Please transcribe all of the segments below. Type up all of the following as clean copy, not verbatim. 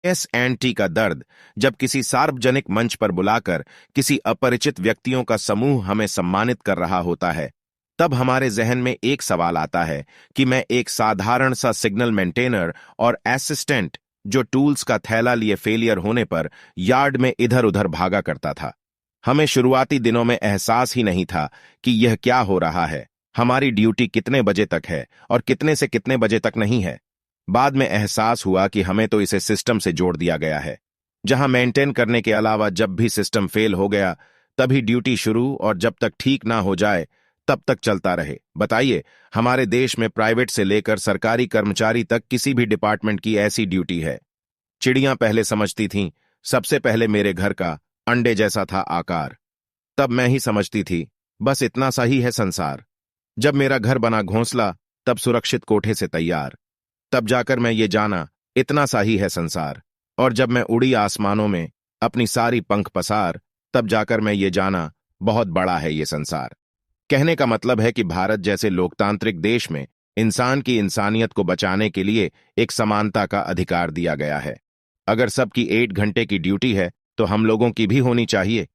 एस&टी का दर्द, जब किसी सार्वजनिक मंच पर बुलाकर किसी अपरिचित व्यक्तियों का समूह हमें सम्मानित कर रहा होता है, तब हमारे जहन में एक सवाल आता है कि मैं एक साधारण सा सिग्नल मेंटेनर और असिस्टेंट जो टूल्स का थैला लिए फेलियर होने पर यार्ड में इधर उधर भागा करता था। हमें शुरुआती दिनों में एहसास ही नहीं था कि यह क्या हो रहा है, हमारी ड्यूटी कितने बजे तक है और कितने से कितने बजे तक नहीं है। बाद में एहसास हुआ कि हमें तो इसे सिस्टम से जोड़ दिया गया है, जहां मेंटेन करने के अलावा जब भी सिस्टम फेल हो गया तभी ड्यूटी शुरू, और जब तक ठीक ना हो जाए तब तक चलता रहे। बताइए, हमारे देश में प्राइवेट से लेकर सरकारी कर्मचारी तक किसी भी डिपार्टमेंट की ऐसी ड्यूटी है। चिड़ियां पहले समझती थीं सबसे पहले मेरे घर का अंडे जैसा था आकार, तब मैं ही समझती थी बस इतना सा ही है संसार। जब मेरा घर बना घोंसला, तब सुरक्षित कोठे से तैयार, तब जाकर मैं ये जाना इतना सा ही है संसार। और जब मैं उड़ी आसमानों में अपनी सारी पंख पसार, तब जाकर मैं ये जाना बहुत बड़ा है ये संसार। कहने का मतलब है कि भारत जैसे लोकतांत्रिक देश में इंसान की इंसानियत को बचाने के लिए एक समानता का अधिकार दिया गया है। अगर सबकी 8 घंटे की ड्यूटी है तो हम लोगों की भी होनी चाहिए।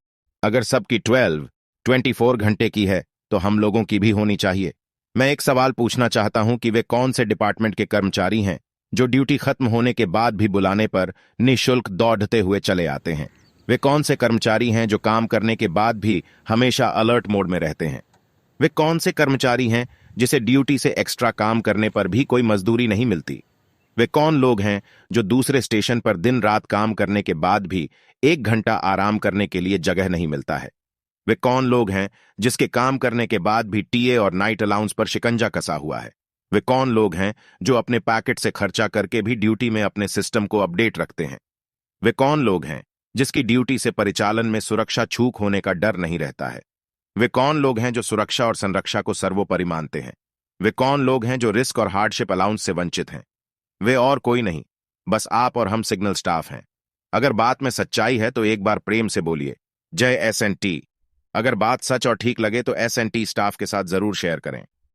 अगर सबकी 24 घंटे की है तो हम लोगों की भी होनी चाहिए। मैं एक सवाल पूछना चाहता हूं कि वे कौन से डिपार्टमेंट के कर्मचारी हैं जो ड्यूटी खत्म होने के बाद भी बुलाने पर निःशुल्क दौड़ते हुए चले आते हैं? वे कौन से कर्मचारी हैं जो काम करने के बाद भी हमेशा अलर्ट मोड में रहते हैं? वे कौन से कर्मचारी हैं जिसे ड्यूटी से एक्स्ट्रा काम करने पर भी कोई मजदूरी नहीं मिलती? वे कौन लोग हैं जो दूसरे स्टेशन पर दिन रात काम करने के बाद भी 1 घंटा आराम करने के लिए जगह नहीं मिलता है? वे कौन लोग हैं जिसके काम करने के बाद भी टीए और नाइट अलाउंस पर शिकंजा कसा हुआ है? वे कौन लोग हैं जो अपने पैकेट से खर्चा करके भी ड्यूटी में अपने सिस्टम को अपडेट रखते हैं? वे कौन लोग हैं जिसकी ड्यूटी से परिचालन में सुरक्षा चूक होने का डर नहीं रहता है? वे कौन लोग हैं जो सुरक्षा और संरक्षा को सर्वोपरि मानते हैं? वे कौन लोग हैं जो रिस्क और हार्डशिप अलाउंस से वंचित हैं? वे और कोई नहीं, बस आप और हम सिग्नल स्टाफ हैं। अगर बात में सच्चाई है तो एक बार प्रेम से बोलिए, जय एस&टी। अगर बात सच और ठीक लगे तो एस&टी स्टाफ के साथ जरूर शेयर करें।